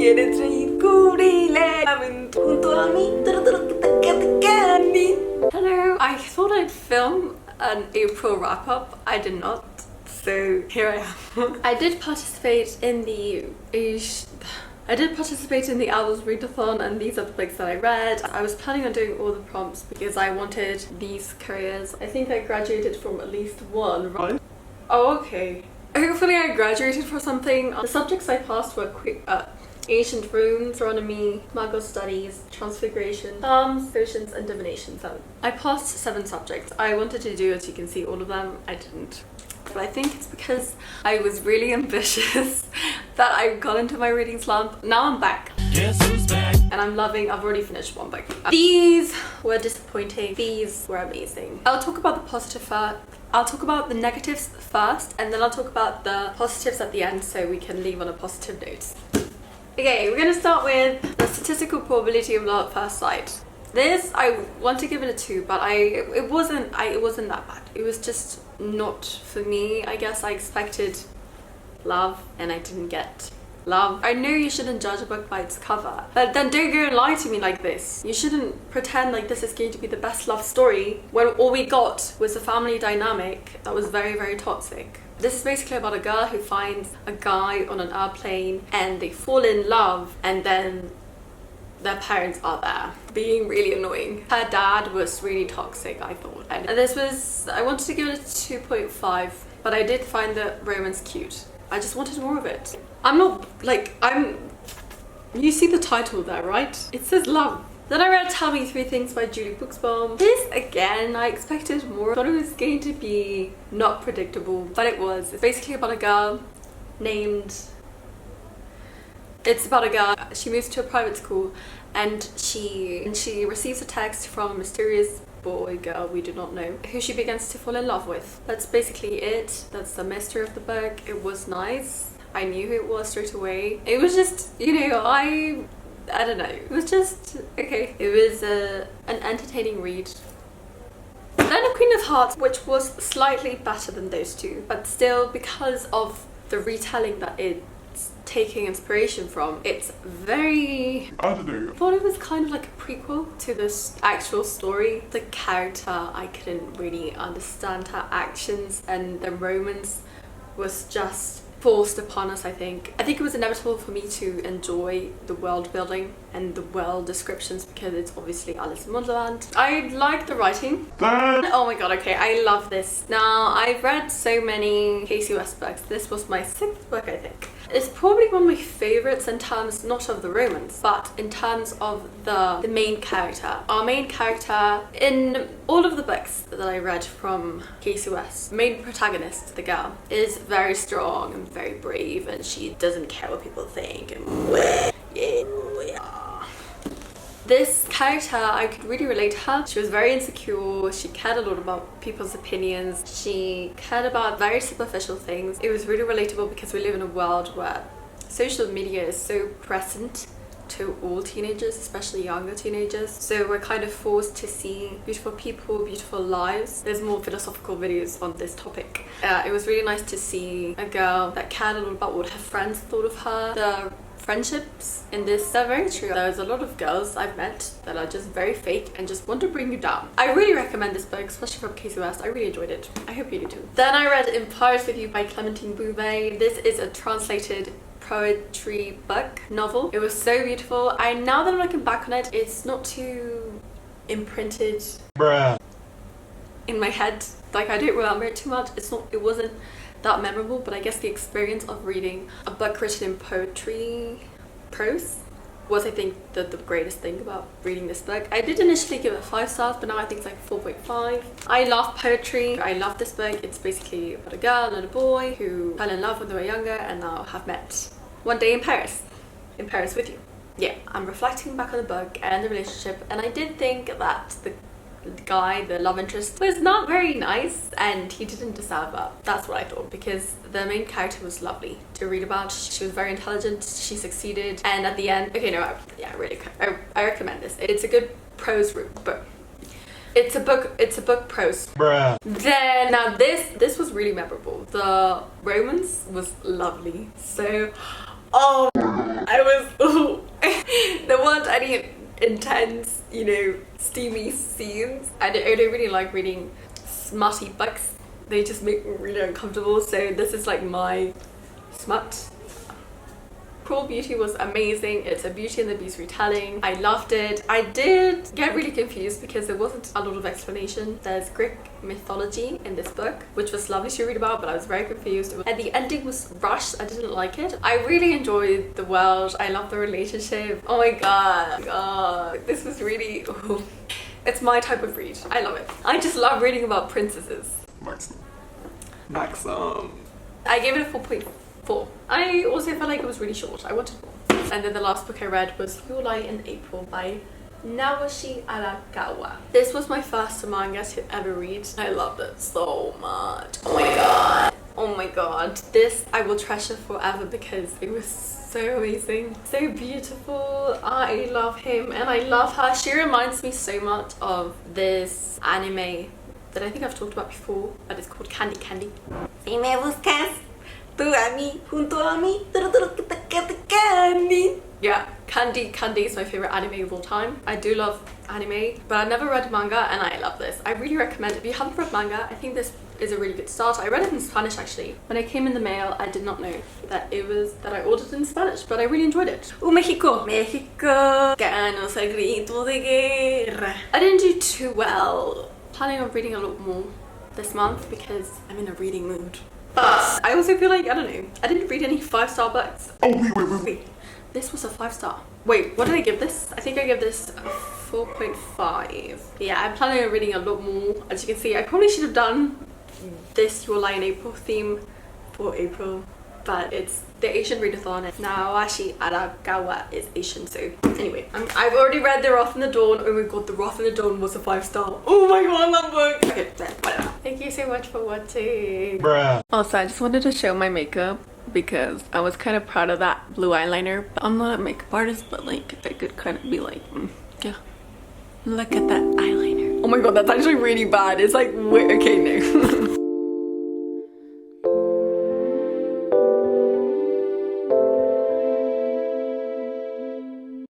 quieres reír, cubrile. Junto a mí. Hello. I thought I'd film an April wrap-up. I did not. So here I am. I did participate in the Owls readathon, and these are the books that I read. I was planning on doing all the prompts because I wanted these careers. I think I graduated from at least one, right? Oh, okay. Hopefully I graduated for something. The subjects I passed were ancient runes, astronomy, Mongol studies, transfiguration, charms, potions, and divination. So I passed 7 subjects. I wanted to do, as you can see, all of them. I didn't. But I think it's because I was really ambitious that I got into my reading slump. Now I'm back. Guess who's back? And I'm loving, I've already finished one book. These were disappointing. These were amazing. I'll talk about the positive first. I'll talk about the negatives first, and then I'll talk about the positives at the end so we can leave on a positive note. Okay, we're gonna start with the statistical probability of love at first sight. This, I want to give it a 2, but it wasn't that bad. It was just not for me. I guess I expected love and I didn't get love. I know you shouldn't judge a book by its cover, but then don't go and lie to me like this. You shouldn't pretend like this is going to be the best love story when all we got was a family dynamic that was very, very toxic. This is basically about a girl who finds a guy on an airplane and they fall in love, and then their parents are there being really annoying. Her dad was really toxic, I thought. And this was, I wanted to give it a 2.5, but I did find the romance cute. I just wanted more of it. You see the title there, right? It says love. Then I read Tell Me 3 Things by Julie Buxbaum. This, again, I expected more. I thought it was going to be not predictable, but it was. It's basically about a girl named... It's about a girl. She moves to a private school and she receives a text from a mysterious boy, girl, we do not know, who she begins to fall in love with. That's basically it. That's the mystery of the book. It was nice. I knew who it was straight away. It was just, you know, I don't know. It was just, okay. It was an entertaining read. Then A Queen of Hearts, which was slightly better than those two, but still, because of the retelling that it's taking inspiration from, it's very... I don't know. I thought it was kind of like a prequel to this actual story. The character, I couldn't really understand her actions, and the romance was just forced upon us, I think. I think it was inevitable for me to enjoy the world building and the world descriptions because it's obviously Alice in Wonderland. I like the writing. Oh my god, okay, I love this. Now, I've read so many Casey West books. This was my 6th book, I think. It's probably one of my favorites in terms not of the romance, but in terms of the main character. Our main character in all of the books that I read from Casey West, the main protagonist, the girl, is very strong and very brave, and she doesn't care what people think. And this character, I could really relate to her. She was very insecure, she cared a lot about people's opinions, she cared about very superficial things. It was really relatable because we live in a world where social media is so present to all teenagers, especially younger teenagers. So we're kind of forced to see beautiful people, beautiful lives. There's more philosophical videos on this topic. It was really nice to see a girl that cared a lot about what her friends thought of her. The friendships in this are very true. There's a lot of girls I've met that are just very fake and just want to bring you down. I really recommend this book, especially from Casey West. I really enjoyed it. I hope you do too. Then I read Enquires with You by Clementine Bouvet. This is a translated poetry book novel. It was so beautiful. Now that I'm looking back on it, it's not too imprinted in my head. Like, I don't remember it too much. It wasn't that memorable, but I guess the experience of reading a book written in poetry prose was, I think, the greatest thing about reading this book. I did initially give it 5 stars, but now I think it's like 4.5. I love poetry. I love this book. It's basically about a girl and a boy who fell in love when they were younger and now have met one day in Paris with you. Yeah, I'm reflecting back on the book and the relationship, and I did think that the guy, the love interest, was not very nice and he didn't deserve her. That's what I thought, because the main character was lovely to read about. She was very intelligent, she succeeded, and at the end, okay, no, yeah, really, I recommend this. It's a good prose book. It's a book prose. Then, now this was really memorable. The romance was lovely. So, oh I was, there weren't any intense, you know, steamy scenes. I don't really like reading smutty books. They just make me really uncomfortable, so this is like my smut. Cruel Beauty was amazing. It's a Beauty and the Beast retelling. I loved it. I did get really confused because there wasn't a lot of explanation. There's Greek mythology in this book, which was lovely to read about, but I was very confused. And the ending was rushed. I didn't like it. I really enjoyed the world. I love the relationship. Oh my god. This was really... Ooh. It's my type of read. I love it. I just love reading about princesses. Maxim. I gave it a 4.4. I also felt like it was really short. I wanted more. And then the last book I read was You'll Lie in April by Naoshi Arakawa. This was my first manga to ever read. I loved it so much. Oh my god. Oh my god. This I will treasure forever because it was so amazing. So beautiful. I love him and I love her. She reminds me so much of this anime that I think I've talked about before, but it's called Candy Candy. Si me buscas. Tú a mí, junto a mí, Candy. Yeah, Candy is my favorite anime of all time. I do love anime, but I've never read manga and I love this. I really recommend it. If you haven't read manga, I think this is a really good start. I read it in Spanish actually. When it came in the mail, I did not know that I ordered it in Spanish, but I really enjoyed it. Oh, Mexico! Mexico! Ganos el grito de guerra. I didn't do too well. Planning on reading a lot more this month because I'm in a reading mood. But I also feel like, I don't know, I didn't read any 5-star books. Oh, wait. This was a 5-star. Wait, what did I give this? I think I gave this a 4.5. Yeah, I'm planning on reading a lot more. As you can see, I probably should have done this You'll Lie in April theme for April. But it's the Asian readathon. Naoshi Arakawa is Asian, so anyway. I've already read The Wrath in the Dawn. Oh my god, The Wrath in the Dawn was a 5-star. Oh my god, that book! Okay, then, whatever. Thank you so much for watching. Bruh. Also, I just wanted to show my makeup because I was kind of proud of that blue eyeliner. I'm not a makeup artist, but like, I could kind of be like, yeah. Look at that eyeliner. Oh my god, that's actually really bad. It's like, wait, okay, no.